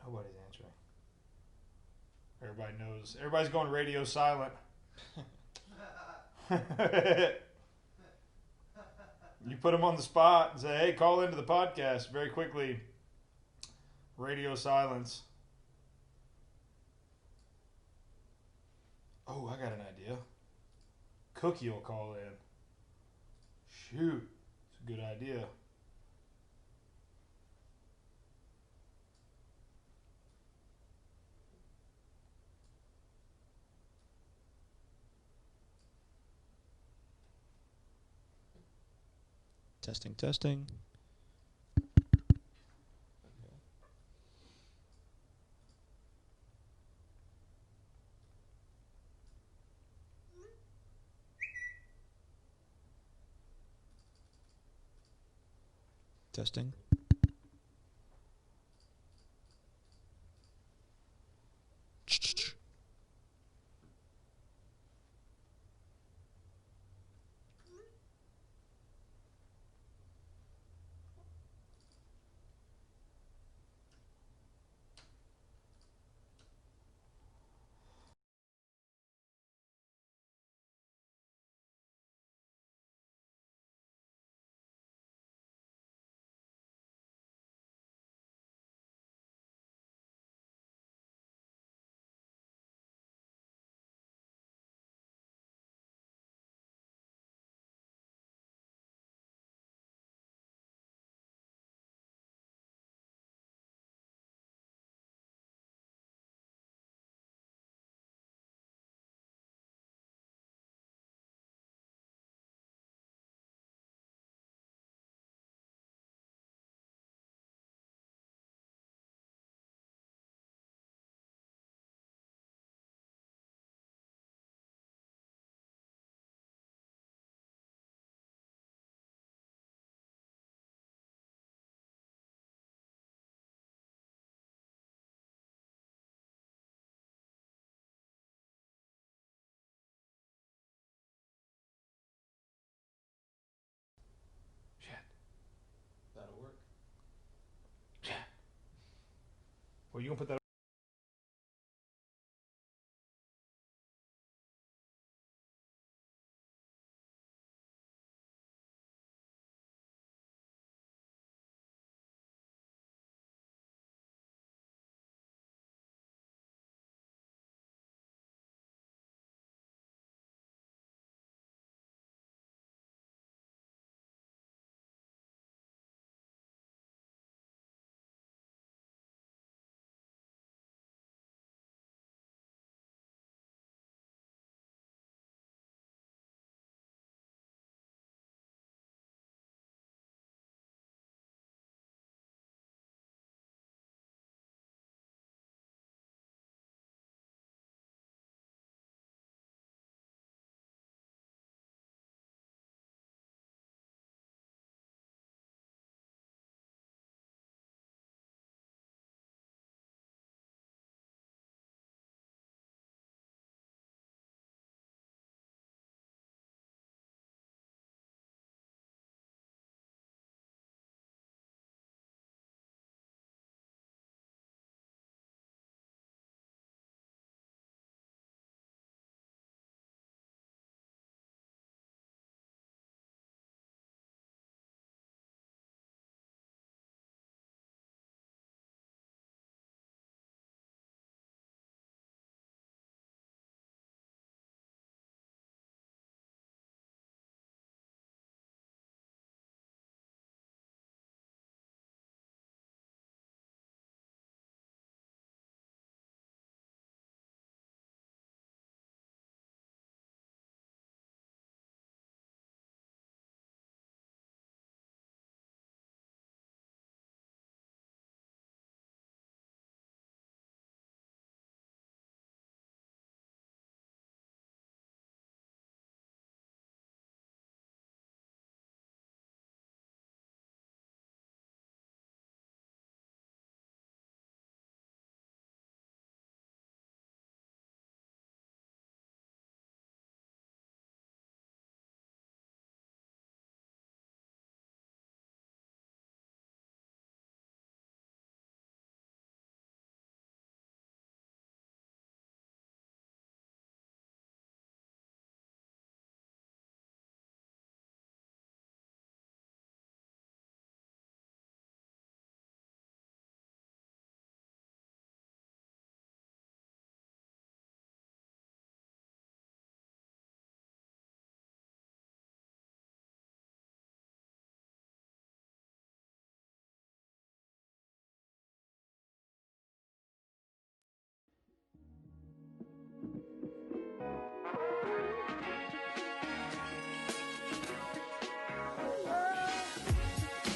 Nobody's answering. Everybody knows. Everybody's going radio silent. You put them on the spot and say, hey, call into the podcast very quickly. Radio silence. Oh, I got an idea. Cookie will call in. Shoot. It's a good idea. Testing, testing. Testing. Shit. That'll work. Shit. Well, you gonna put that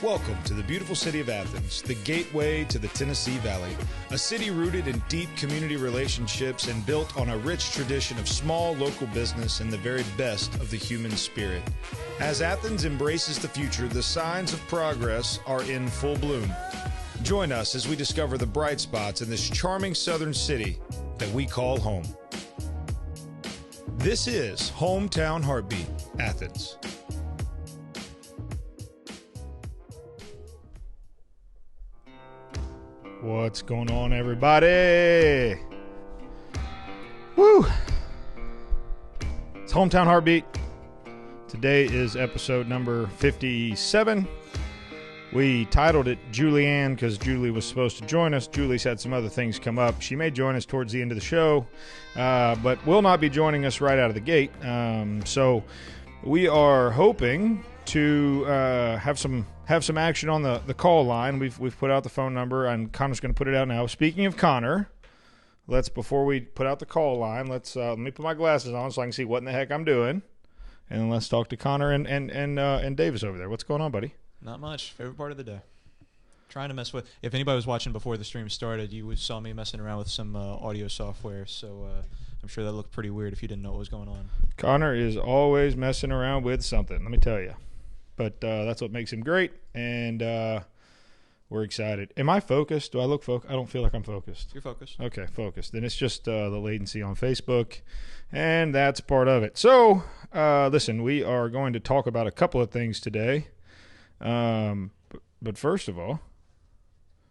Welcome to the beautiful city of Athens, the gateway to the Tennessee Valley, a city rooted in deep community relationships and built on a rich tradition of small local business and the very best of the human spirit. As Athens embraces the future, the signs of progress are in full bloom. Join us as we discover the bright spots in this charming southern city that we call home. This is Hometown Heartbeat, Athens. What's going on, everybody? Woo! It's Hometown Heartbeat. Today is episode number 57. We titled it Julianne because Julie was supposed to join us. Julie's had some other things come up. She may join us towards the end of the show, but will not be joining us right out of the gate. So we are hoping to have some action on the call line. We've put out the phone number, and Connor's going to put it out now. Speaking of Connor, before we put out the call line, let me put my glasses on so I can see what in the heck I'm doing, and let's talk to Connor and Davis over there. What's going on, buddy? Not much. Favorite part of the day. Trying to mess with. If anybody was watching before the stream started, you saw me messing around with some audio software. So I'm sure that looked pretty weird if you didn't know what was going on. Connor is always messing around with something. Let me tell you. But that's what makes him great, and we're excited. Am I focused? Do I look focused? I don't feel like I'm focused. You're focused. Okay, focused. Then it's just the latency on Facebook, and that's part of it. So, listen, we are going to talk about a couple of things today. But first of all,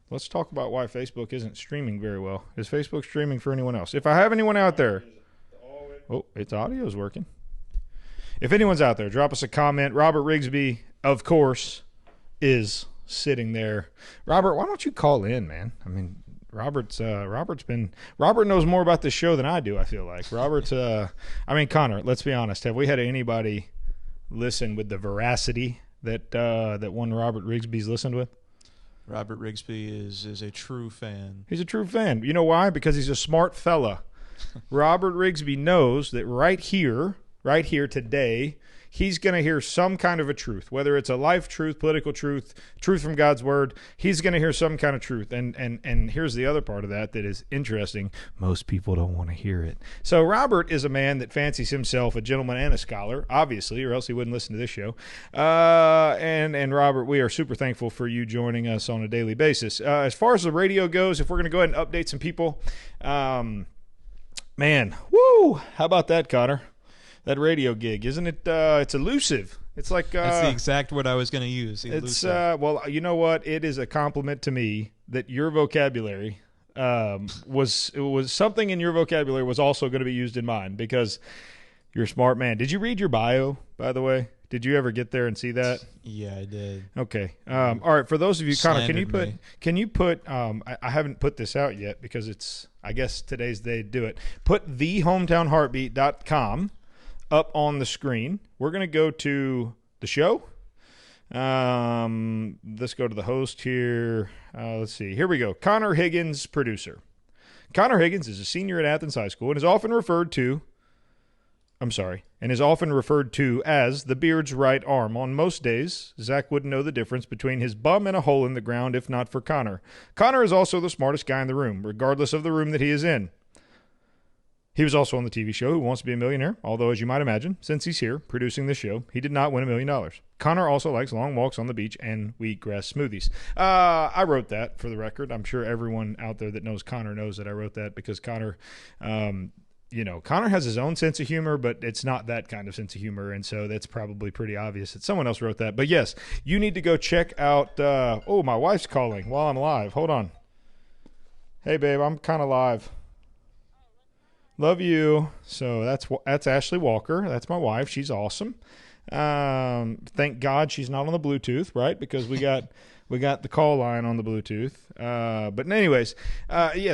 let's talk about why Facebook isn't streaming very well. Is Facebook streaming for anyone else? If I have anyone out there, its audio is working. If anyone's out there, drop us a comment. Robert Rigsby, of course, is sitting there. Robert, why don't you call in, man? I mean, Robert knows more about this show than I do, I feel like. Connor, let's be honest. Have we had anybody listen with the veracity that one Robert Rigsby's listened with? Robert Rigsby is a true fan. He's a true fan. You know why? Because he's a smart fella. Robert Rigsby knows that right here today, he's going to hear some kind of a truth, whether it's a life truth, political truth, truth from God's word. He's going to hear some kind of truth. And here's the other part of that is interesting. Most people don't want to hear it. So Robert is a man that fancies himself a gentleman and a scholar, obviously, or else he wouldn't listen to this show. And Robert, we are super thankful for you joining us on a daily basis. As far as the radio goes, if we're going to go ahead and update some people, man, woo! How about that, Connor? That radio gig, isn't it? It's elusive. It's like that's the exact word I was going to use. Elusive. It's well, you know what? It is a compliment to me that your vocabulary was something in your vocabulary was also going to be used in mine, because you're a smart man. Did you read your bio, by the way? Did you ever get there and see that? Yeah, I did. Okay. All right. For those of you, Connor, can you put? I haven't put this out yet because I guess today's the day to do it. Put thehometownheartbeat.com up on the screen. We're going to go to the show. Let's go to the host here. Let's see. Here we go. Connor Higgins, producer. Connor Higgins is a senior at Athens High School and is often referred to as the Beard's right arm. On most days, Zach wouldn't know the difference between his bum and a hole in the ground if not for Connor. Connor is also the smartest guy in the room, regardless of the room that he is in. He was also on the TV show Who Wants to Be a Millionaire, although, as you might imagine, since he's here producing this show, he did not win $1 million. Connor also likes long walks on the beach and wheatgrass smoothies. I wrote that, for the record. I'm sure everyone out there that knows Connor knows that I wrote that, because Connor, Connor has his own sense of humor, but it's not that kind of sense of humor, and so that's probably pretty obvious that someone else wrote that. But yes, you need to go check out my wife's calling while I'm live. Hold on. Hey, babe, I'm kind of live. Love you. So that's Ashley Walker. That's my wife. She's awesome. Thank God she's not on the Bluetooth, right? Because we got the call line on the Bluetooth. But anyways,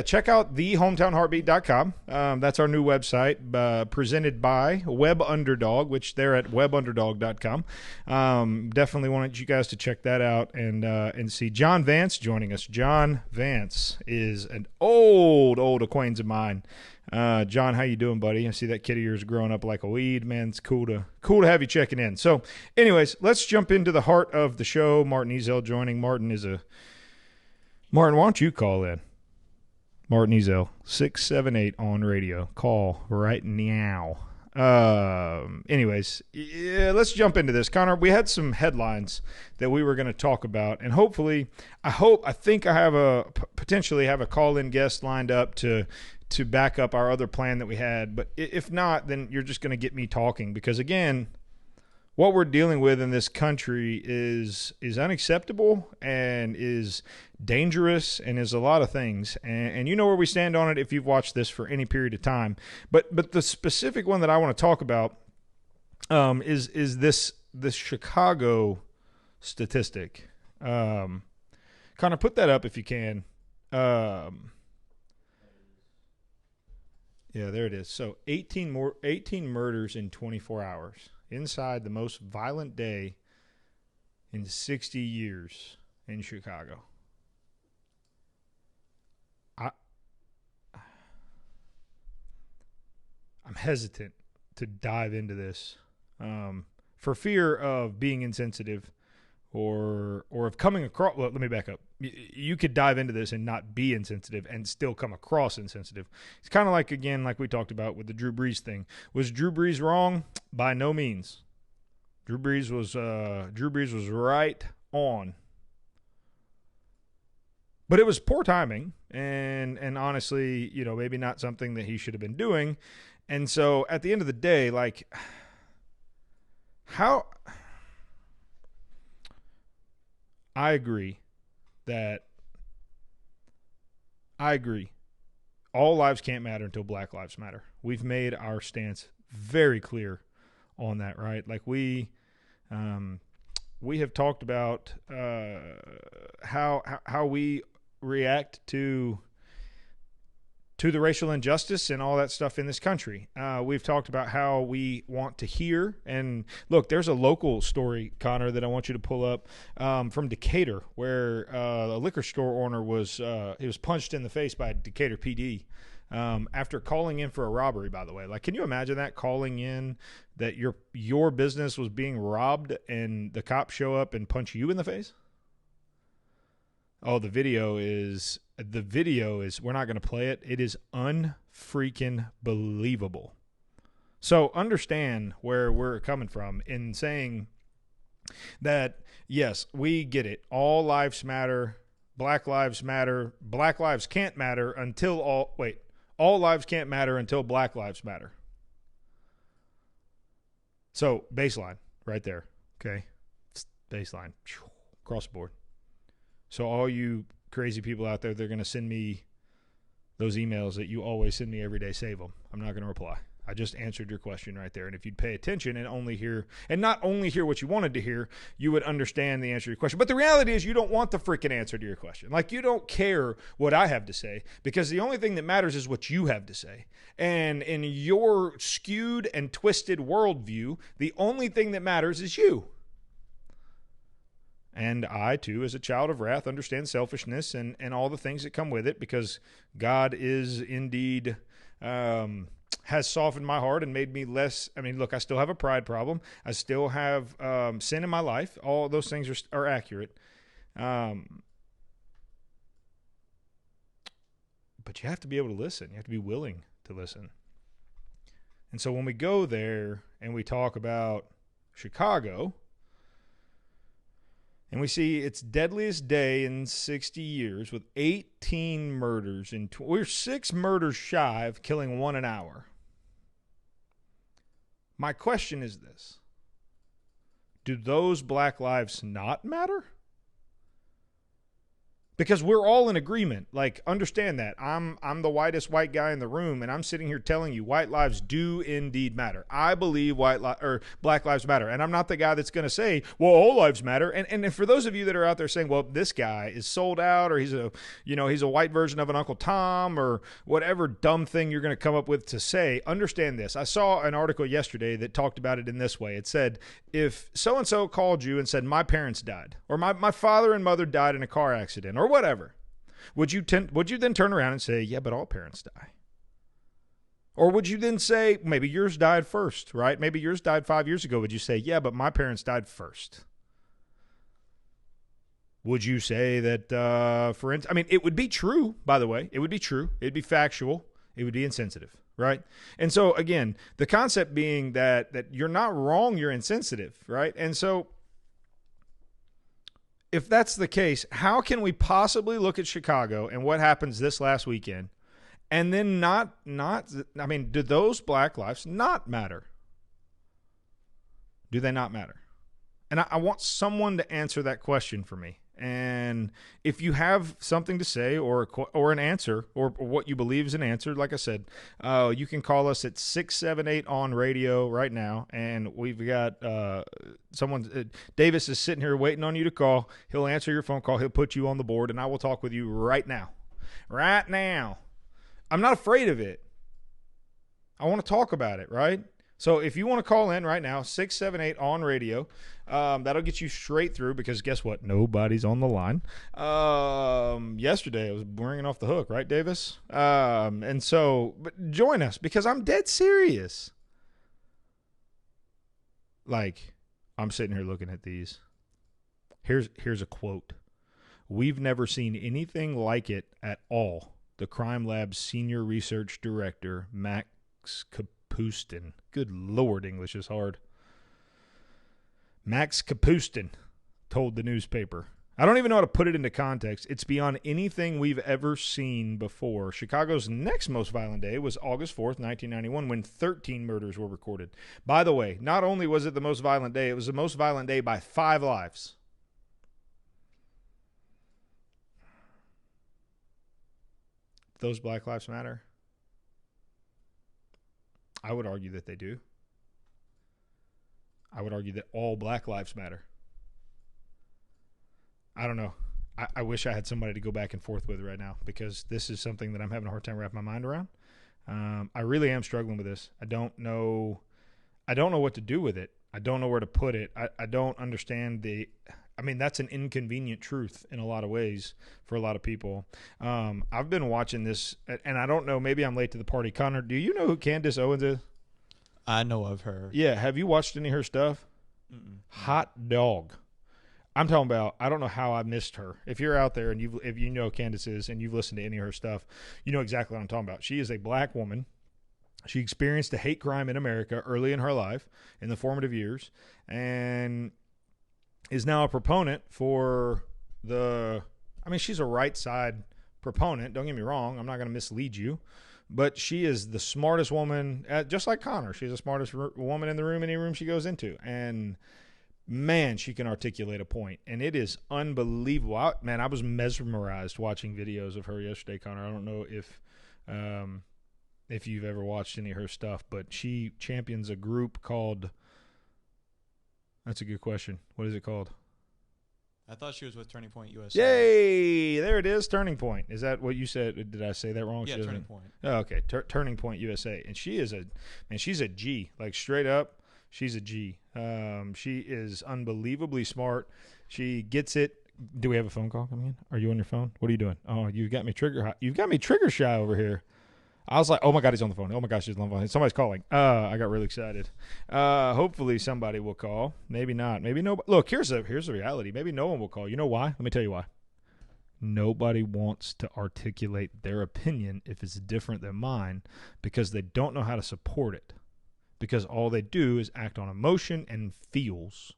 check out thehometownheartbeat.com. That's our new website, presented by Web Underdog, which they're at webunderdog.com. Definitely wanted you guys to check that out and see John Vance joining us. John Vance is an old acquaintance of mine. John, how you doing, buddy? I see that kid of yours growing up like a weed, man. It's cool to have you checking in. So, anyways, let's jump into the heart of the show. Martin Ezel joining. Martin, why don't you call in? Martin Ezel, 678 on radio. Call right now. Anyways, let's jump into this. Connor, we had some headlines that we were going to talk about, and hopefully, I think I potentially have a call-in guest lined up to back up our other plan that we had. But if not, then you're just going to get me talking, because again, what we're dealing with in this country is unacceptable and is dangerous and is a lot of things. And you know where we stand on it if you've watched this for any period of time. But the specific one that I want to talk about is this Chicago statistic. Kind of put that up if you can. Yeah, there it is. So 18 murders in 24 hours. Inside the most violent day in 60 years in Chicago. I'm hesitant to dive into this for fear of being insensitive or of coming across. Well, let me back up. You could dive into this and not be insensitive and still come across insensitive. It's kind of like, again, like we talked about with the Drew Brees thing. Was Drew Brees wrong? By no means. Drew Brees was right on. But it was poor timing and honestly, maybe not something that he should have been doing. And so at the end of the day, like, I agree. All lives can't matter until Black Lives Matter. We've made our stance very clear on that, right? Like we have talked about how we react to the racial injustice and all that stuff in this country. We've talked about how we want to hear. And look, there's a local story, Connor, that I want you to pull up from Decatur, where a liquor store owner was punched in the face by Decatur PD after calling in for a robbery, by the way. Like, can you imagine that, calling in that your business was being robbed and the cops show up and punch you in the face? Oh, the video is, we're not going to play it. It is unfreaking believable. So understand where we're coming from in saying that, yes, we get it. All lives matter. Black lives matter. Black lives can't matter until all lives can't matter until Black lives matter. So baseline right there. Okay. Baseline across the board. So all you crazy people out there, they're going to send me those emails that you always send me every day. Save them. I'm not going to reply. I just answered your question right there. And if you'd pay attention and not only hear what you wanted to hear, you would understand the answer to your question. But the reality is you don't want the freaking answer to your question. Like, you don't care what I have to say, because the only thing that matters is what you have to say. And in your skewed and twisted worldview, the only thing that matters is you. And I, too, as a child of wrath, understand selfishness and all the things that come with it, because God is indeed has softened my heart and made me less. I mean, look, I still have a pride problem. I still have sin in my life. All those things are accurate. But you have to be able to listen. You have to be willing to listen. And so when we go there and we talk about Chicago, and we see its deadliest day in 60 years with 18 murders. We're 6 murders shy of killing one an hour. My question is this. Do those Black lives not matter? Because we're all in agreement. Like, understand that. I'm the whitest white guy in the room, and I'm sitting here telling you white lives do indeed matter. I believe Black lives matter. And I'm not the guy that's going to say, well, all lives matter. And for those of you that are out there saying, well, this guy is sold out, or he's a white version of an Uncle Tom, or whatever dumb thing you're going to come up with to say, understand this. I saw an article yesterday that talked about it in this way. It said, if so-and-so called you and said, my parents died, or my father and mother died in a car accident, or whatever, would you then turn around and say, yeah, but all parents die? Or would you then say, maybe yours died first, right? Maybe yours died 5 years ago. Would you say, yeah, but my parents died first? Would you say that, I mean, it would be true, by the way. It would be true. It'd be factual. It would be insensitive, right? And so, again, the concept being that you're not wrong, you're insensitive, right? And so, if that's the case, how can we possibly look at Chicago and what happens this last weekend and then I mean, do those black lives not matter? Do they not matter? And I want someone to answer that question for me. And if you have something to say or an answer or what you believe is an answer, like I said, you can call us at 678 on radio right now. And we've got someone, Davis is sitting here waiting on you to call. He'll answer your phone call. He'll put you on the board and I will talk with you right now. Right now. I'm not afraid of it. I want to talk about it, right? So if you want to call in right now, 678 on radio, that'll get you straight through because guess what? Nobody's on the line. Yesterday I was bringing off the hook, right, Davis? And so but join us because I'm dead serious. Like, I'm sitting here looking at these. Here's a quote. "We've never seen anything like it at all." The Crime Lab's senior research director, Max Kapustin. Good Lord, English is hard. Max Kapustin told the newspaper. I don't even know how to put it into context. It's beyond anything we've ever seen before. Chicago's next most violent day was August 4th, 1991, when 13 murders were recorded. By the way, not only was it the most violent day, it was the most violent day by 5 lives. Those Black Lives Matter? I would argue that they do. I would argue that all Black lives matter. I don't know. I wish I had somebody to go back and forth with right now because this is something that I'm having a hard time wrapping my mind around. I really am struggling with this. I don't know what to do with it. I don't know where to put it. I don't understand that's an inconvenient truth in a lot of ways for a lot of people. I've been watching this, and I don't know, maybe I'm late to the party. Connor, do you know who Candace Owens is? I know of her. Yeah, have you watched any of her stuff? Mm-mm. Hot dog. I'm talking about, I don't know how I missed her. If you're out there and if you know who Candace is and you've listened to any of her stuff, you know exactly what I'm talking about. She is a black woman. She experienced a hate crime in America early in her life, in the formative years, and is now a proponent for she's a right side proponent. Don't get me wrong. I'm not going to mislead you. But she is the smartest woman, just like Connor. She's the smartest woman in the room, any room she goes into. And, man, she can articulate a point. And it is unbelievable. I was mesmerized watching videos of her yesterday, Connor. I don't know if you've ever watched any of her stuff, but she champions a group called – that's a good question. What is it called? I thought she was with Turning Point USA. Yay! There it is, Turning Point. Is that what you said? Did I say that wrong? Yeah, Turning Point. Oh, okay, Turning Point USA. And she's a G. Like, straight up, she's a G. She is unbelievably smart. She gets it. Do we have a phone call coming in? Are you on your phone? What are you doing? Oh, you've got me trigger shy over here. I was like, oh, my God, he's on the phone. Oh, my gosh, he's on the phone. Somebody's calling. I got really excited. Hopefully somebody will call. Maybe not. Maybe no. Look, here's the reality. Maybe no one will call. You know why? Let me tell you why. Nobody wants to articulate their opinion if it's different than mine because they don't know how to support it. Because all they do is act on emotion and feels.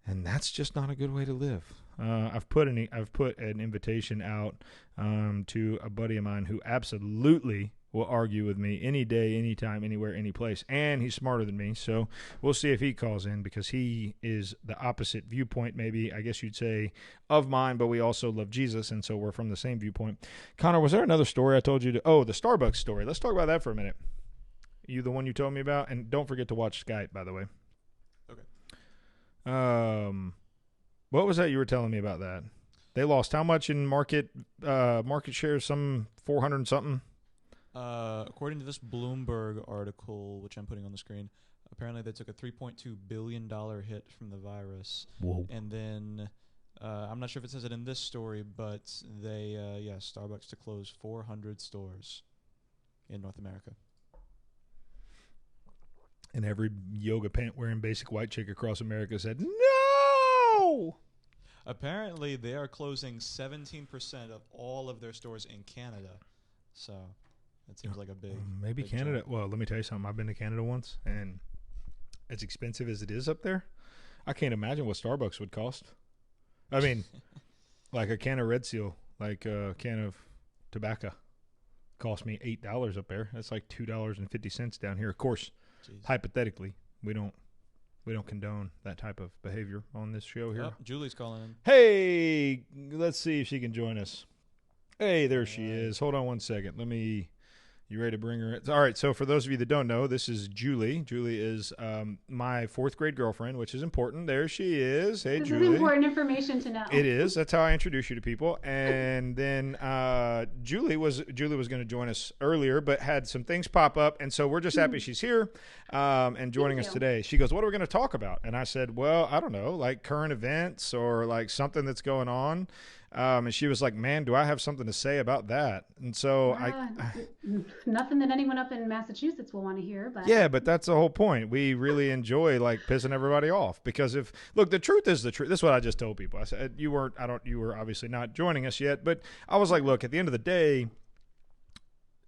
And that's just not a good way to live. I've put an invitation out to a buddy of mine who absolutely will argue with me any day, anytime, anywhere, any place. And he's smarter than me, so we'll see if he calls in because he is the opposite viewpoint, maybe, I guess you'd say, of mine, but we also love Jesus, and so we're from the same viewpoint. Connor, was there another story I told you to? Oh, the Starbucks story. Let's talk about that for a minute. You the one you told me about? And don't forget to watch Skype, by the way. Okay. What was that you were telling me about that? They lost how much in market share? Some 400 and something? According to this Bloomberg article, which I'm putting on the screen, apparently they took a $3.2 billion hit from the virus. Whoa. And then I'm not sure if it says it in this story, but they, Starbucks to close 400 stores. in North America. And every yoga pant wearing basic white chick across America said, no! Apparently, they are closing 17% of all of their stores in Canada. So that seems like a big maybe big Canada. jump. Well, let me tell you something. I've been to Canada once, and as expensive as it is up there, I can't imagine what Starbucks would cost. I mean, like a can of Red Seal, like a can of tobacco, cost me $8 up there. That's like $2.50 down here. Of course, Jeez. hypothetically, we don't condone that type of behavior on this show here. Oh, Julie's calling in. Hey, let's see if she can join us. Hey, there she right. is. Hold on one second. You ready to bring her in? All right, so for those of you that don't know, this is Julie. Julie is my fourth grade girlfriend, which is important. There she is. Hey, This Julie. is important information to know. It is. That's how I introduce you to people. And then Julie was going to join us earlier, but had some things pop up, and so we're just happy she's here and joining us today. She goes, "What are we going to talk about?" And I said, "Well, I don't know, like current events or like something that's going on." And she was like, "Man, do I have something to say about that?" And so nothing that anyone up in Massachusetts will want to hear, but yeah, but that's the whole point. We really enjoy like pissing everybody off because the truth is the truth. This is what I just told people. I said you were obviously not joining us yet, but I was like, look, at the end of the day,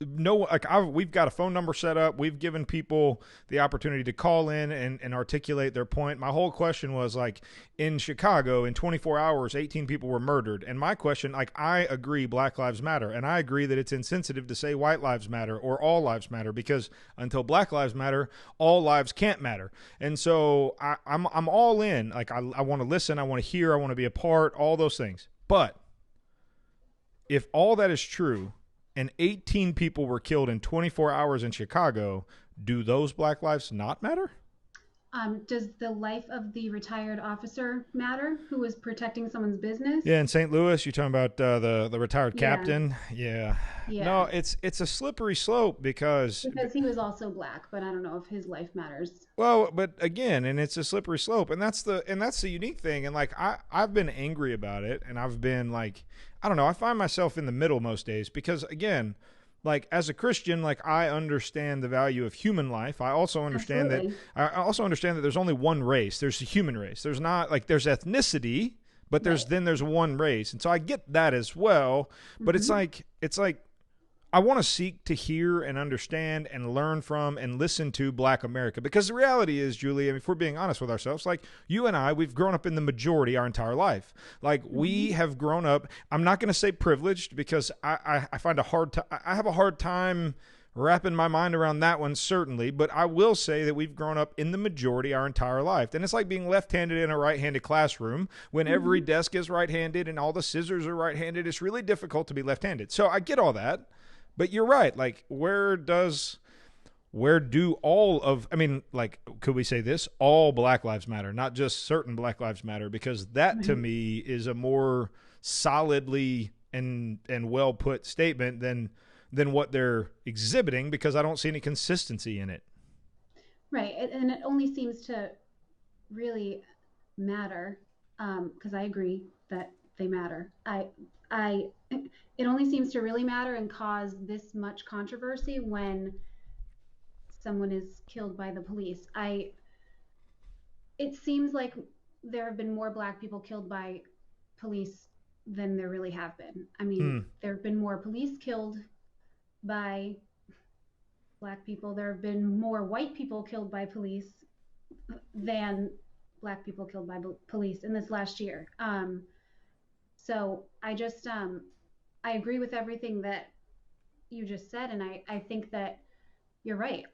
we've got a phone number set up. We've given people the opportunity to call in and articulate their point. My whole question was like, in Chicago, in 24 hours, 18 people were murdered. And my question, like, I agree Black Lives Matter. And I agree that it's insensitive to say white lives matter or all lives matter, because until Black Lives Matter, all lives can't matter. And so I'm all in. Like, I want to listen. I want to hear. I want to be a part, all those things. But if all that is true, and 18 people were killed in 24 hours in Chicago, do those Black lives not matter? Does the life of the retired officer matter who was protecting someone's business? Yeah, in St. Louis, you're talking about the retired captain. Yeah. Yeah. No, it's a slippery slope because he was also Black, but I don't know if his life matters. Well, but again, and it's a slippery slope, and that's the unique thing. And like I've been angry about it, and I've been like, I don't know, I find myself in the middle most days because again, like as a Christian, like I understand the value of human life. I also understand that there's only one race. There's the human race. There's not like there's ethnicity, but there's one race. And so I get that as well, but it's like I want to seek to hear and understand and learn from and listen to Black America, because the reality is, Julie, I mean, if we're being honest with ourselves, like you and I, we've grown up in the majority our entire life. Like we have grown up, I'm not going to say privileged because I find I have a hard time wrapping my mind around that one, certainly, but I will say that we've grown up in the majority our entire life. And it's like being left-handed in a right-handed classroom when every desk is right-handed and all the scissors are right-handed. It's really difficult to be left-handed. So I get all that. But you're right. Like, where do all of, I mean, like, could we say this? All Black Lives Matter, not just certain Black Lives Matter, because that to me is a more solidly and well put statement than what they're exhibiting, because I don't see any consistency in it. Right. And it only seems to really matter, because I agree that they matter. It only seems to really matter and cause this much controversy when someone is killed by the police. It seems like there have been more Black people killed by police than there really have been. I mean, there have been more police killed by Black people. There have been more white people killed by police than Black people killed by police in this last year. So I agree with everything that you just said, and I think that you're right.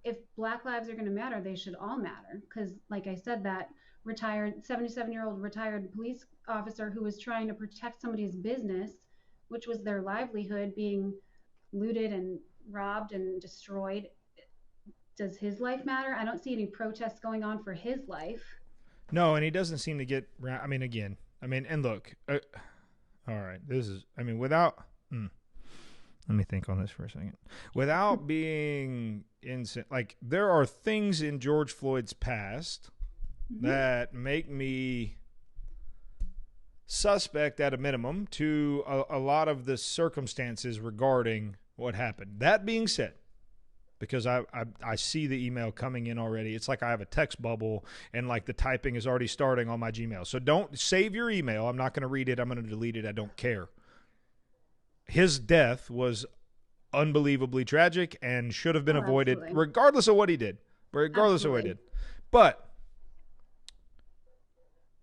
If Black lives are going to matter, they should all matter, because like I said, that 77-year-old retired police officer who was trying to protect somebody's business, which was their livelihood, being looted and robbed and destroyed, does his life matter? I don't see any protests going on for his life. No, and he doesn't seem to get, I mean, again, and look, all right, this is, I mean, without, let me think on this for a second. Without being like, there are things in George Floyd's past that make me suspect at a minimum to a lot of the circumstances regarding what happened. That being said, because I see the email coming in already. It's like I have a text bubble and like the typing is already starting on my Gmail. So don't save your email. I'm not going to read it. I'm going to delete it. I don't care. His death was unbelievably tragic and should have been avoided regardless of what he did. Regardless of what he did. But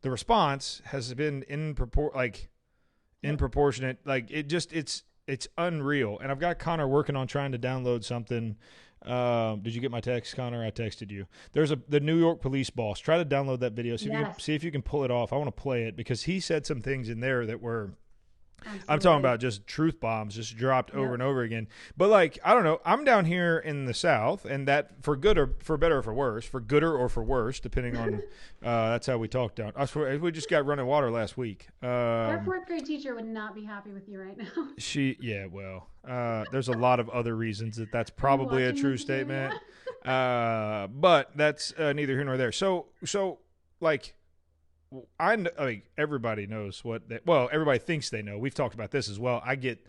the response has been proportionate. Like it's unreal. And I've got Connor working on trying to download something. Did you get my text, Connor? I texted you. There's the New York police boss. Try to download that video. See if you can pull it off. I want to play it because he said some things in there that were, I'm talking about just truth bombs just dropped over and over again. But like, I don't know. I'm down here in the South, and that for good or for better or for worse, for gooder or for worse, depending on, that's how we talk down. I swear, we just got running water last week. Our fourth grade teacher would not be happy with you right now. There's a lot of other reasons that's probably a true statement. But that's neither here nor there. So like, I mean, everybody knows everybody thinks they know. We've talked about this as well. I get,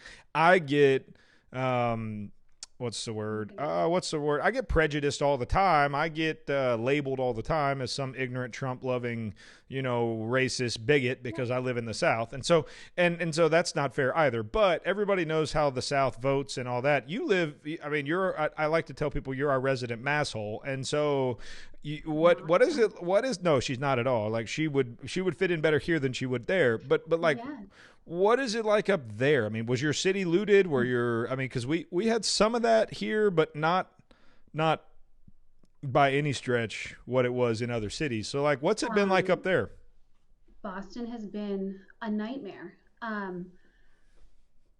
what's the word? I get prejudiced all the time. I get labeled all the time as some ignorant Trump-loving, racist bigot because I live in the South. And so that's not fair either. But everybody knows how the South votes and all that. You live, I mean, I like to tell people you're our resident masshole. And so what is it? No, she's not at all. Like she would fit in better here than she would there. But like, what is it like up there? I mean, was your city looted? Because we had some of that here, but not by any stretch what it was in other cities. So like, what's it been like up there? Boston has been a nightmare.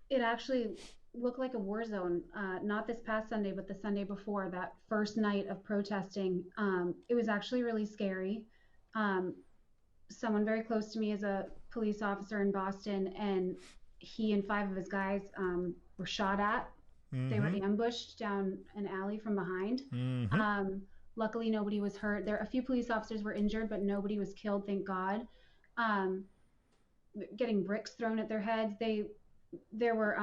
It actually looked like a war zone, not this past Sunday, but the Sunday before, that first night of protesting. It was actually really scary. Someone very close to me is a police officer in Boston, and he and 5 of his guys were shot at. Mm-hmm. They were ambushed down an alley from behind. Mm-hmm. Luckily, nobody was hurt. A few police officers were injured, but nobody was killed, thank God. Getting bricks thrown at their heads. There were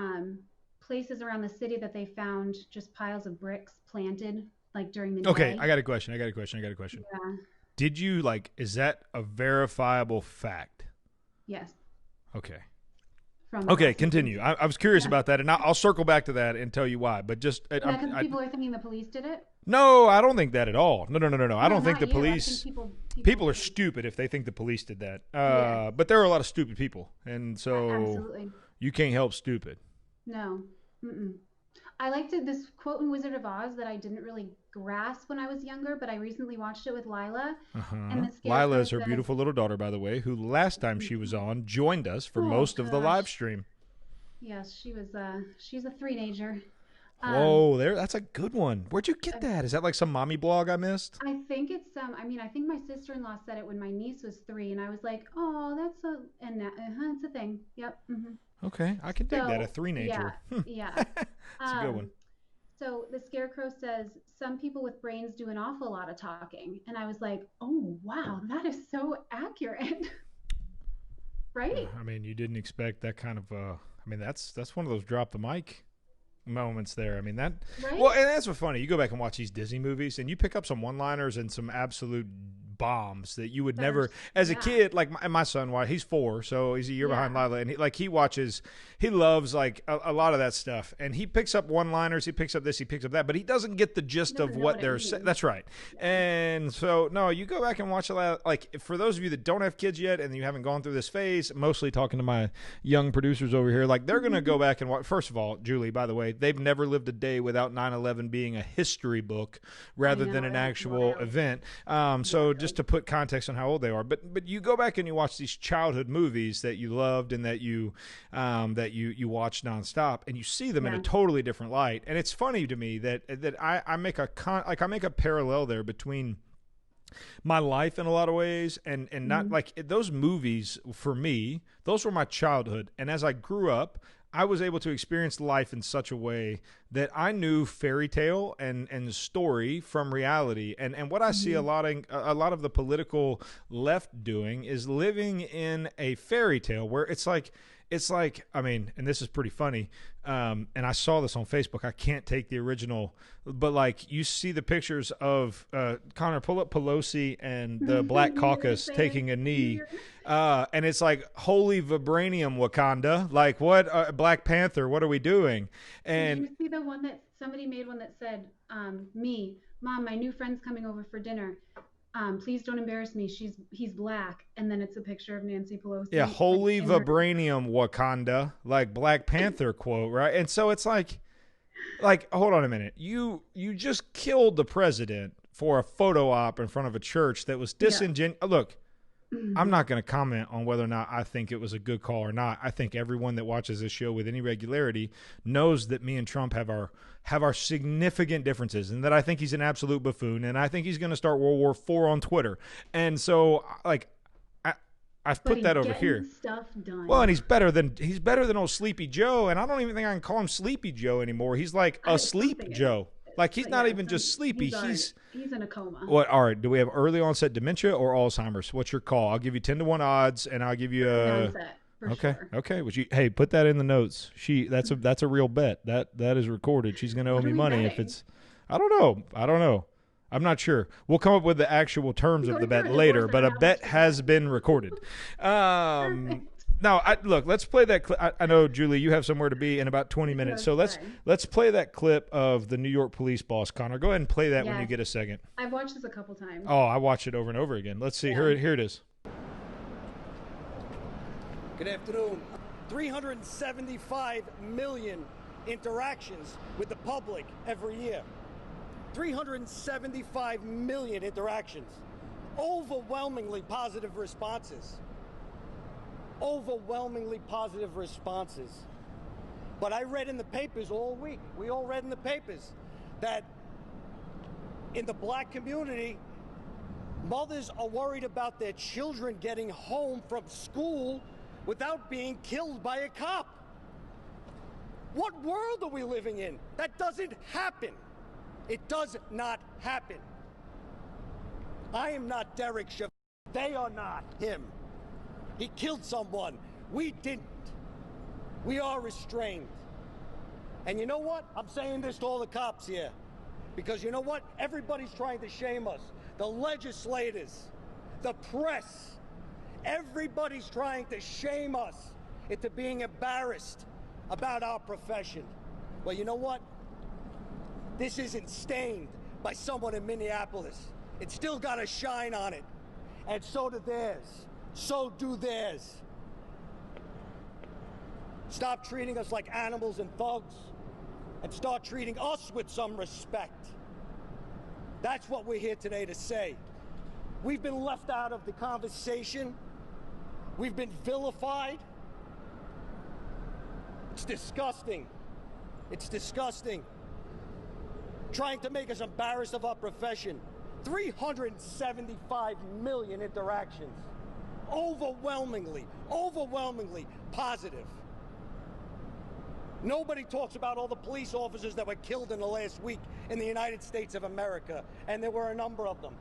places around the city that they found just piles of bricks planted like during the day. Okay, I got a question. Yeah. Did you is that a verifiable fact? Yes. Okay. Okay, continue. I was curious about that, and I'll circle back to that and tell you why. But just because people are thinking the police did it. No, I don't think that at all. No. I don't think the police. People are stupid if they think the police did that. But there are a lot of stupid people, and so absolutely. You can't help stupid. No. Mm-mm. I liked this quote in Wizard of Oz that I didn't really grasp when I was younger, but I recently watched it with Lila. And Lila is her beautiful little daughter, by the way, who last time she was on joined us for most of the live stream. Yes, she's a three-nager. Whoa, that's a good one. Where'd you get that? Is that like some mommy blog I missed? I think it's I think my sister-in-law said it when my niece was 3, and I was like, oh, it's a thing. Yep. Mm-hmm. Okay, I can dig that, a three-nager. Yeah. That's a good one. So the Scarecrow says, some people with brains do an awful lot of talking. And I was like, oh, wow, that is so accurate. Right? I mean, you didn't expect that kind of, that's one of those drop the mic moments there. I mean, that, right? Well, and that's what's funny. You go back and watch these Disney movies and you pick up some one-liners and some absolute bombs that you would never, as a kid, like my son, he's 4, so he's a year behind Lila, and he loves like a lot of that stuff, and he picks up one-liners, he picks up this, he picks up that, but he doesn't get the gist of what they're saying. That's right. And so no, you go back and watch a lot, like for those of you that don't have kids yet and you haven't gone through this phase, mostly talking to my young producers over here, like they're going to go back and watch. First of all, Julie, by the way, they've never lived a day without 9/11 being a history book rather than an actual event. So just to put context on how old they are, but you go back and you watch these childhood movies that you loved and that you watch nonstop, and you see them in a totally different light. And it's funny to me that I make a parallel there between my life in a lot of ways and not like those movies for me, those were my childhood, and as I grew up, I was able to experience life in such a way that I knew fairy tale and story from reality. And what I see a lot of the political left doing is living in a fairy tale where it's like it's like, I mean, and this is pretty funny. And I saw this on Facebook. I can't take the original, but like you see the pictures of Connor, pull up Pelosi and the Black Caucus taking a knee. And it's like, holy vibranium, Wakanda. Like, what? Black Panther, what are we doing? And did you see the one that somebody made one that said, me, Mom, my new friend's coming over for dinner. Please don't embarrass me. He's black. And then it's a picture of Nancy Pelosi. Yeah, holy vibranium, Wakanda, like Black Panther quote, right? And so it's like, hold on a minute. You just killed the president for a photo op in front of a church that was disingenuous. Yeah. Look, I'm not going to comment on whether or not I think it was a good call or not. I think everyone that watches this show with any regularity knows that me and Trump have our significant differences, and that I think he's an absolute buffoon, and I think he's going to start World War IV on Twitter. And so, like, I've put that over here. Stuff done. Well, and he's better than old Sleepy Joe, and I don't even think I can call him Sleepy Joe anymore. He's like a Sleep Joe. Like, he's not even just sleepy. He's in a coma. What? All right. Do we have early onset dementia or Alzheimer's? What's your call? I'll give you 10-1 odds, and I'll give you a. Okay. Sure. Okay. Would you? Hey, put that in the notes. That's a real bet. That is recorded. She's going to owe me money betting? If it's. I don't know. I'm not sure. We'll come up with the actual terms of the bet later, but a bet has been recorded. Now, look, let's play that clip. I know, Julie, you have somewhere to be in about 20 minutes. So let's play that clip of the New York police boss, Connor. Go ahead and play that when you get a second. I've watched this a couple times. Oh, I watched it over and over again. Let's see. Yeah. Here it is. Good afternoon. 375 million interactions with the public every year. 375 million interactions. Overwhelmingly positive responses. Overwhelmingly positive responses. But I read in the papers all week, we all read in the papers, that in the black community, mothers are worried about their children getting home from school without being killed by a cop. What world are we living in? That doesn't happen. It does not happen. I am not Derek Chauvin. They are not him. He killed someone. We didn't. We are restrained. And you know what? I'm saying this to all the cops here. Because you know what? Everybody's trying to shame us. The legislators, the press, everybody's trying to shame us into being embarrassed about our profession. Well, you know what? This isn't stained by someone in Minneapolis. It's still got a shine on it. And so do theirs. So do theirs. Stop treating us like animals and thugs, and start treating us with some respect. That's what we're here today to say. We've been left out of the conversation. We've been vilified. It's disgusting. It's disgusting. Trying to make us embarrassed of our profession. 375 million interactions. Overwhelmingly positive. Nobody talks about all the police officers that were killed in the last week in the United States of America, and there were a number of them.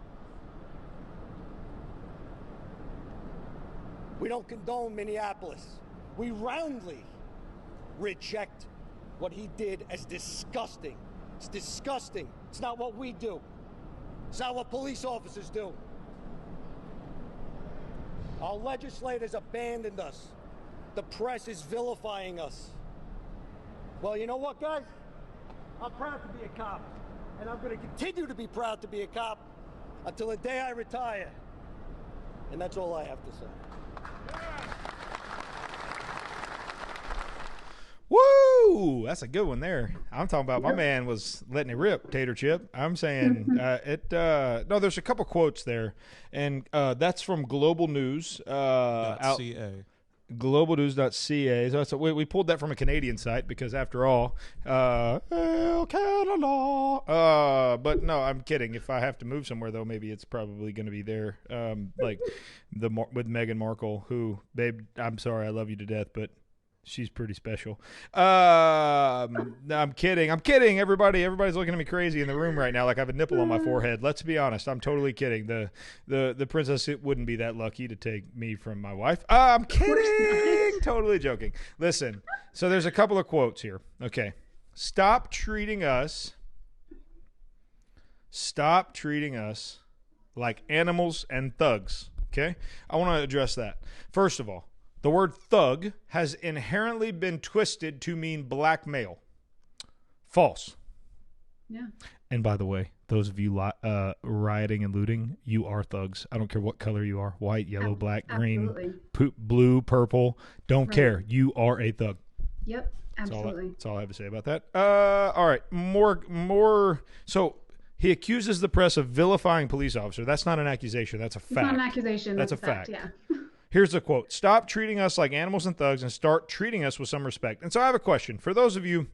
We don't condone Minneapolis. We roundly reject what he did as disgusting. It's disgusting. It's not what we do. It's not what police officers do. Our legislators abandoned us. The press is vilifying us. Well, you know what, guys? I'm proud to be a cop, and I'm going to continue to be proud to be a cop until the day I retire. And that's all I have to say. Woo! That's a good one there. I'm talking about my man was letting it rip, Tater Chip. I'm saying no, there's a couple quotes there, and that's from Global News. .ca. Globalnews.ca. So we pulled that from a Canadian site because, after all, Canada. But no, I'm kidding. If I have to move somewhere, though, maybe it's probably going to be there. Like with Meghan Markle, who, babe, I'm sorry, I love you to death, but She's pretty special. No, I'm kidding. Everybody's looking at me crazy in the room right now, like I have a nipple on my forehead. Let's be honest. I'm totally kidding. The princess, it wouldn't be that lucky to take me from my wife. I'm kidding. Totally joking. Listen. So there's a couple of quotes here. Okay. Stop treating us like animals and thugs. Okay. I want to address that. First of all, the word thug has inherently been twisted to mean black male. False. Yeah. And by the way, those of you rioting and looting, you are thugs. I don't care what color you are. White, yellow, black, green, blue, purple. Don't care. You are a thug. Yep. Absolutely. That's all I have to say about that. All right. More. So he accuses the press of vilifying police officer. That's not an accusation. That's a fact. It's not an accusation. That's a fact. Yeah. Here's the quote. Stop treating us like animals and thugs and start treating us with some respect. And so I have a question. For those of you,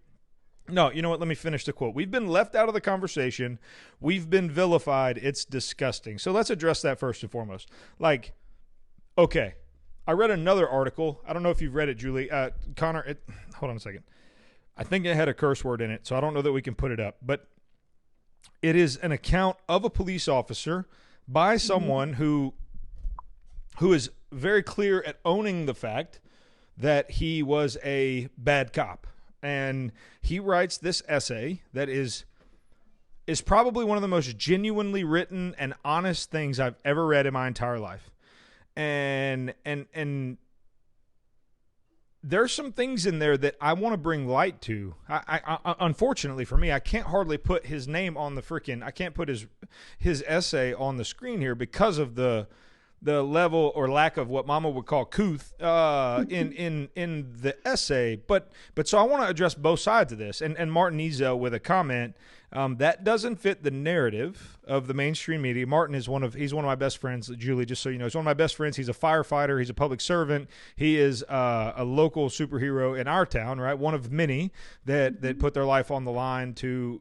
no, you know what? Let me finish the quote. We've been left out of the conversation. We've been vilified. It's disgusting. So let's address that first and foremost. Like, okay, I read another article. I don't know if you've read it, Julie. Connor, hold on a second. I think it had a curse word in it, so I don't know that we can put it up. But it is an account of a police officer by someone who is very clear at owning the fact that he was a bad cop. And he writes this essay that is probably one of the most genuinely written and honest things I've ever read in my entire life. And there's some things in there that I want to bring light to. I unfortunately for me, I can't hardly put his name on I can't put his essay on the screen here because of the level or lack of what Mama would call couth in the essay. But so I want to address both sides of this. And Martin Ezel with a comment that doesn't fit the narrative of the mainstream media. Martin is he's one of my best friends, Julie, just so you know. He's one of my best friends. He's a firefighter. He's a public servant. He is a local superhero in our town, right? One of many that put their life on the line to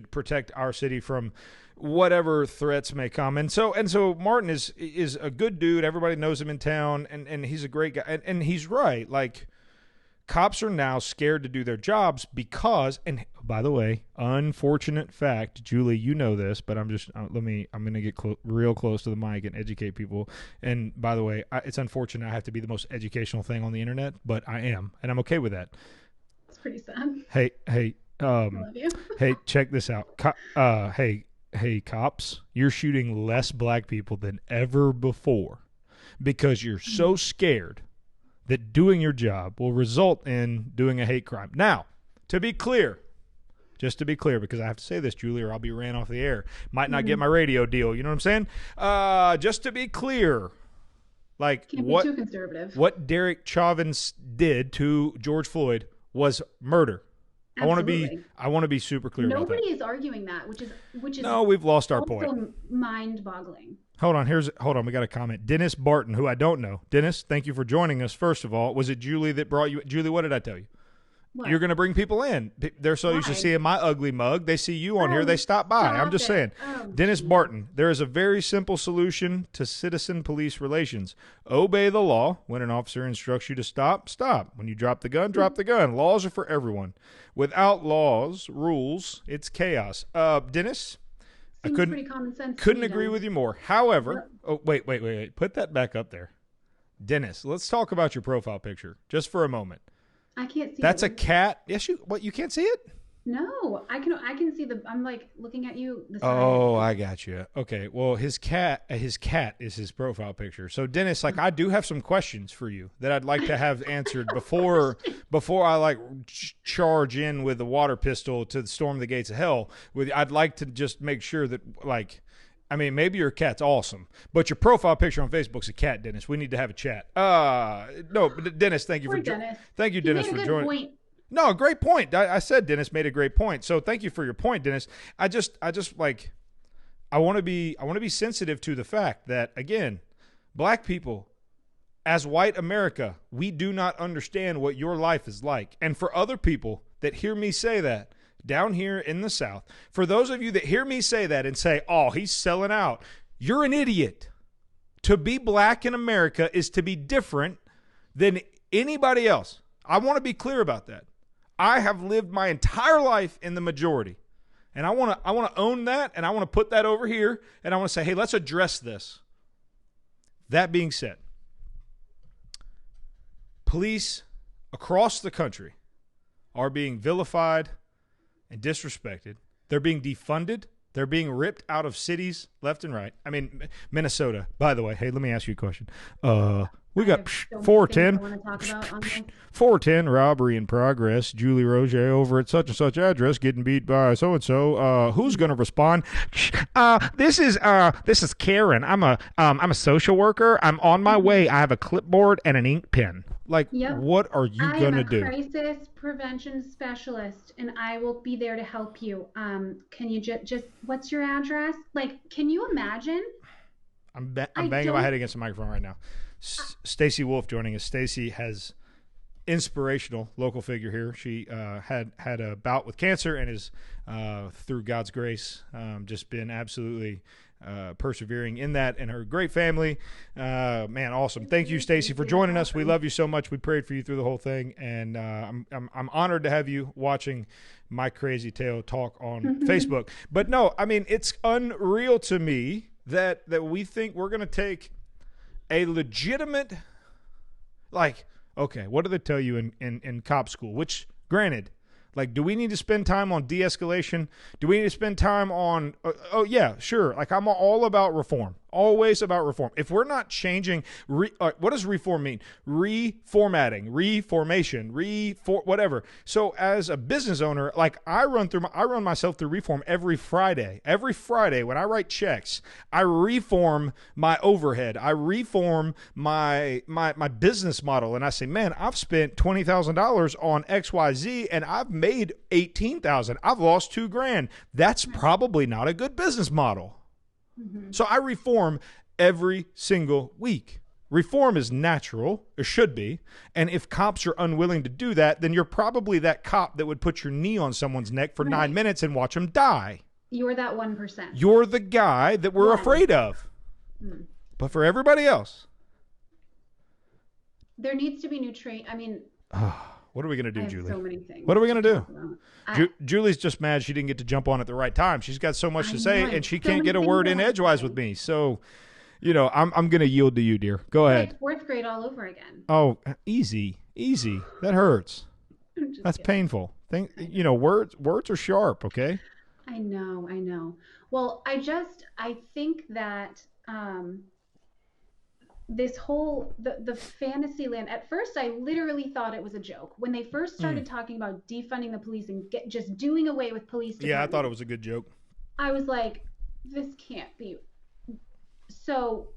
protect our city from whatever threats may come. And so Martin is a good dude. Everybody knows him in town, and he's a great guy. And he's right. Like, cops are now scared to do their jobs because, and by the way, unfortunate fact, Julie, you know this, but I'm going to get real close to the mic and educate people. And by the way, it's unfortunate I have to be the most educational thing on the internet, but I am, and I'm okay with that. It's pretty sad. Hey, I love you. Hey, check this out. Hey, cops, you're shooting less black people than ever before because you're so scared that doing your job will result in doing a hate crime. Now, to be clear, just to be clear, because I have to say this, Julie, or I'll be ran off the air. Might not get my radio deal. You know what I'm saying? Just to be clear, like Can't be too conservative. What Derek Chauvin did to George Floyd was murder. Absolutely. I want to be super clear about that. Nobody is arguing that, which is no, we've lost our point. Mind-boggling. Hold on. We got a comment. Dennis Barton, who I don't know. Dennis, thank you for joining us. First of all, was it Julie that brought you? Julie, what did I tell you? What? You're going to bring people in. They're so used to seeing my ugly mug. They see you on here. They stop by. I'm just saying. Dennis Barton, there is a very simple solution to citizen police relations. Obey the law. When an officer instructs you to stop, stop. When you drop the gun, drop the gun. Laws are for everyone. Without rules, it's chaos. Dennis? Seems pretty common sense. Couldn't agree with you more. However, wait. Put that back up there. Dennis, let's talk about your profile picture just for a moment. I can't see That's it. a cat. Yes, you can't see it? No, I can see I'm like looking at you. The side. Oh, I got you. Okay. Well, his cat is his profile picture. So Dennis, like, I do have some questions for you that I'd like to have answered before I charge in with the water pistol to storm the gates of hell. I'd like to just make sure that, like, I mean, maybe your cat's awesome, but your profile picture on Facebook's a cat, Dennis. We need to have a chat. No, but Dennis, thank you for joining. Thank you, Dennis, for joining. Point. No, great point. I said Dennis made a great point. So thank you for your point, Dennis. I just like, I want to be sensitive to the fact that, again, black people, as white America, we do not understand what your life is like. And for other people that hear me say that down here in the South, for those of you that hear me say that and say, oh, he's selling out, you're an idiot. To be black in America is to be different than anybody else. I want to be clear about that. I have lived my entire life in the majority. And I want to own that, and I want to put that over here, and I want to say, hey, let's address this. That being said, police across the country are being vilified and disrespected. They're being defunded. They're being ripped out of cities left and right. I mean, Minnesota, by the way. Hey, let me ask you a question. We got 410, 410 robbery in progress. Julie Roger over at such and such address getting beat by so and so. Who's going to respond? This is Karen. I'm a social worker. I'm on my way. I have a clipboard and an ink pen. Like, what are you going to do? I am a crisis prevention specialist, and I will be there to help you. Can you just what's your address? Like, can you imagine? I'm banging my head against the microphone right now. Stacy Wolf joining us. Stacy has inspirational local figure here. She had a bout with cancer and is, through God's grace, just been absolutely persevering in that, and her great family. Man, awesome. Thank you, Stacy, for joining us. We love you so much. We prayed for you through the whole thing, and I'm honored to have you watching My Crazy Tale talk on Facebook. But no, I mean, it's unreal to me that we think we're going to take a legitimate, like, okay, what do they tell you in cop school? Which, granted, like, do we need to spend time on de-escalation? Do we need to spend time on, oh, yeah, sure. Like, I'm all about reform. Always about reform. If we're not changing, what does reform mean? Reformatting, reformation, whatever. So as a business owner, like, I run myself through reform every Friday. Every Friday when I write checks, I reform my overhead. I reform my business model. And I say, man, I've spent $20,000 on XYZ and I've made $18,000. I've lost $2,000. That's probably not a good business model. So I reform every single week. Reform is natural, or should be. And if cops are unwilling to do that, then you're probably that cop that would put your knee on someone's neck for 9 minutes and watch them die. You're that 1%. You're the guy that we're afraid of. But for everybody else, there needs to be new training. I mean, what are we going to do, Julie? So many things. What are we going to do? Julie's just mad she didn't get to jump on at the right time. She's got so much to say, and she can't get a word in edgewise with me. So, you know, I'm going to yield to you, dear. Go ahead. It's fourth grade all over again. Oh, easy. That hurts. That's painful. You know, words are sharp, okay? I know. Well, I think that this whole the fantasy land, at first I literally thought it was a joke when they first started talking about defunding the police and just doing away with police departments. Yeah, I thought it was a good joke. I was like, this can't be. So,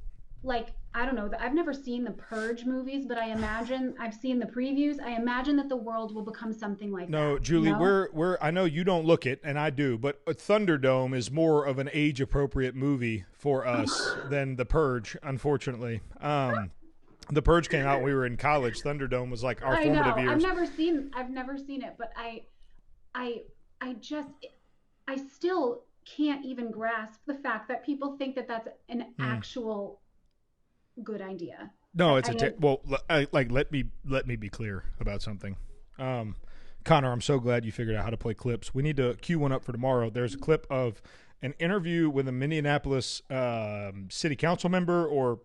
like, I don't know, I've never seen the Purge movies, but I imagine I've seen the previews. I imagine that the world will become something like that. No, Julie, we're I know you don't look it, and I do, but Thunderdome is more of an age-appropriate movie for us than The Purge, unfortunately. The Purge came out when we were in college. Thunderdome was like our formative years. I've never seen it, but I still can't even grasp the fact that people think that that's an actual good idea. No, it's let me be clear about something. Connor, I'm so glad you figured out how to play clips. We need to cue one up for tomorrow. There's a clip of an interview with a Minneapolis city council member, or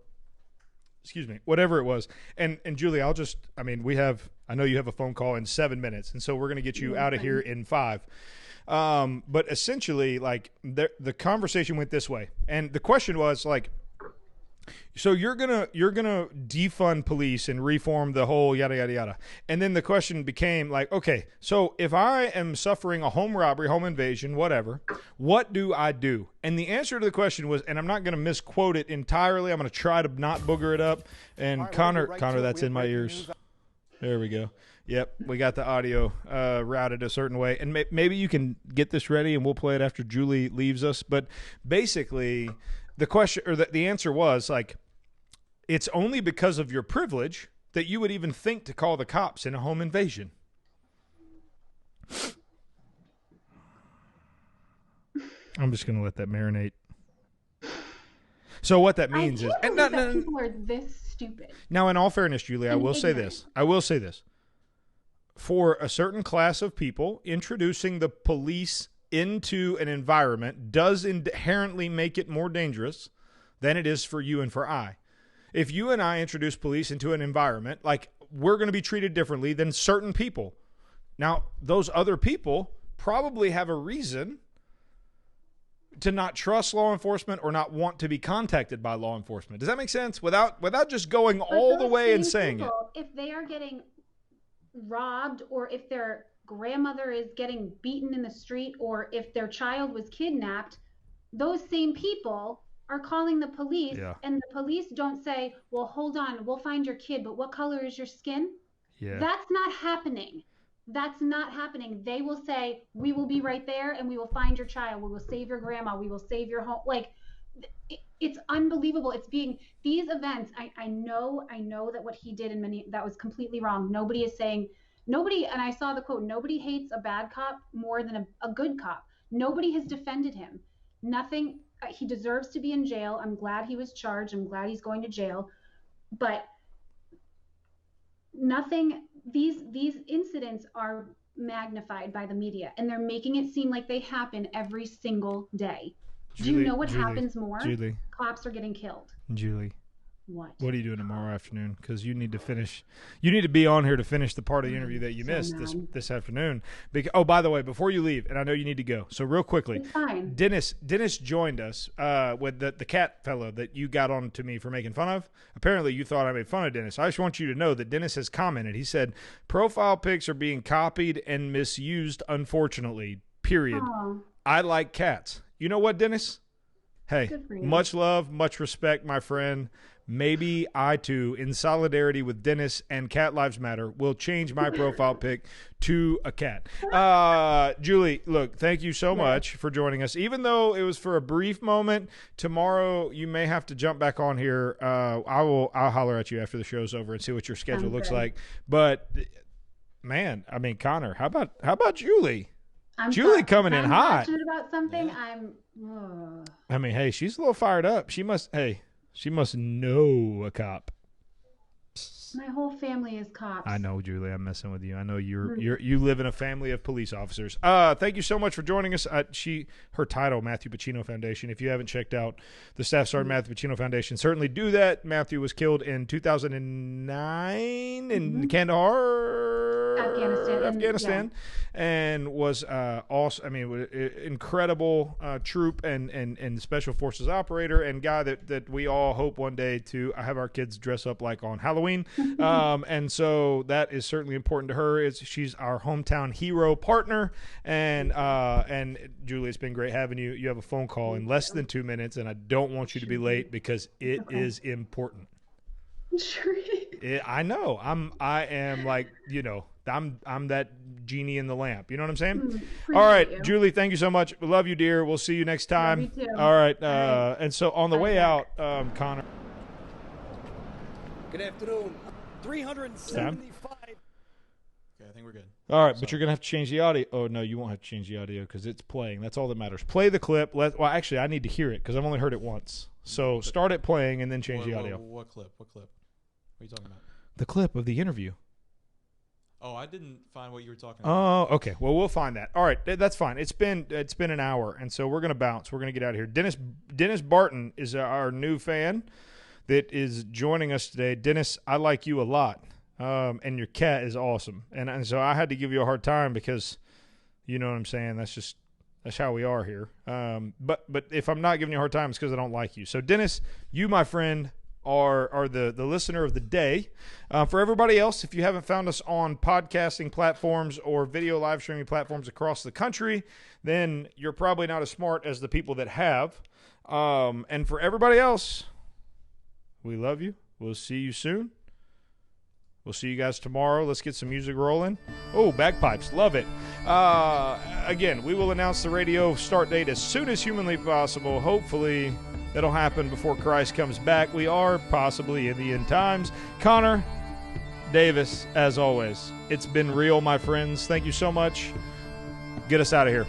excuse me, whatever it was. And Julie, I know you have a phone call in 7 minutes, and so we're going to get you out of here in 5. But essentially, like, the conversation went this way, and the question was like, so you're gonna defund police and reform the whole yada yada yada, and then the question became like, okay, so if I am suffering a home robbery, home invasion, whatever, what do I do? And the answer to the question was, and I'm not gonna misquote it entirely, I'm gonna try to not booger it up. And right, Connor, that's in my ears. There we go. Yep, we got the audio routed a certain way, and maybe you can get this ready, and we'll play it after Julie leaves us. But basically, the question, or the answer was like, it's only because of your privilege that you would even think to call the cops in a home invasion. I'm just going to let that marinate. So what that means is, that people are this stupid. Now, in all fairness, Julie, I will say this. for a certain class of people, introducing the police into an environment does inherently make it more dangerous than it is for you and for I. If you and I introduce police into an environment, like, we're going to be treated differently than certain people. Now, those other people probably have a reason to not trust law enforcement or not want to be contacted by law enforcement. Does that make sense? Without just going all the way and saying it. If they are getting robbed, or if their grandmother is getting beaten in the street, or if their child was kidnapped, those same people are calling the police, and the police don't say, well, hold on, we'll find your kid, but what color is your skin? Yeah. That's not happening. That's not happening. They will say, we will be right there, and we will find your child. We will save your grandma. We will save your home. Like, it's unbelievable. It's being, these events, I know that what he did that was completely wrong. Nobody is saying, and I saw the quote, nobody hates a bad cop more than a good cop. Nobody has defended him. Nothing. He deserves to be in jail. I'm glad he was charged. I'm glad he's going to jail. But nothing, these incidents are magnified by the media, and they're making it seem like they happen every single day. Do you know what happens more? Julie. Cops are getting killed. Julie. What are you doing tomorrow afternoon? Because you need to finish. You need to be on here to finish the part of the interview that you missed this afternoon. Oh, by the way, before you leave, and I know you need to go, so real quickly, it's fine. Dennis joined us with the cat fellow that you got on to me for making fun of. Apparently, you thought I made fun of Dennis. I just want you to know that Dennis has commented. He said, profile pics are being copied and misused, unfortunately, period. Oh. I like cats. You know what, Dennis? Hey, much love, much respect, my friend. Maybe I, too, in solidarity with Dennis and Cat Lives Matter, will change my profile pic to a cat. Julie, look, thank you so much for joining us. Even though it was for a brief moment, tomorrow you may have to jump back on here. I'll holler at you after the show's over and see what your schedule looks like. But, man, I mean, Connor, how about Julie? Julie coming in hot. I'm passionate about something. Yeah. I mean, hey, she's a little fired up. She must know a cop. My whole family is cops. I know, Julie. I'm messing with you. I know you live in a family of police officers. Thank you so much for joining us. Her title, Matthew Pucino Foundation. If you haven't checked out the Staff Sergeant Matthew Pucino Foundation, certainly do that. Matthew was killed in in Kandahar, Afghanistan, and was also, I mean, incredible troop and special forces operator, and guy that we all hope one day to have our kids dress up like on Halloween. And so that is certainly important to her. She's our hometown hero partner, and Julie, it's been great having you. You have a phone call in less than 2 minutes, and I don't want you to be late because it is important. Sure. I know. I am like, I'm that genie in the lamp. You know what I'm saying? All right, Julie, thank you so much. We love you, dear. We'll see you next time. Love you too. All right. And so on the way out, Connor. Good afternoon. 375. Okay, I think we're good. All right, but you're going to have to change the audio. Oh, no, you won't have to change the audio because it's playing. That's all that matters. Play the clip. Well, actually, I need to hear it because I've only heard it once. So start it playing and then change the audio. What clip? What are you talking about? The clip of the interview. Oh, I didn't find what you were talking about. Oh, okay. Well, we'll find that. All right, that's fine. It's been an hour, and so we're going to bounce. We're going to get out of here. Dennis Barton is our new fan that is joining us today. Dennis, I like you a lot, and your cat is awesome. And so I had to give you a hard time because, you know what I'm saying, that's how we are here. But if I'm not giving you a hard time, it's because I don't like you. So, Dennis, you, my friend, are the listener of the day. For everybody else, if you haven't found us on podcasting platforms or video live streaming platforms across the country, then you're probably not as smart as the people that have. And for everybody else, we love you. We'll see you soon. We'll see you guys tomorrow. Let's get some music rolling. Oh, bagpipes. Love it. Again, we will announce the radio start date as soon as humanly possible. Hopefully, that'll happen before Christ comes back. We are possibly in the end times. Connor Davis, as always, it's been real, my friends. Thank you so much. Get us out of here.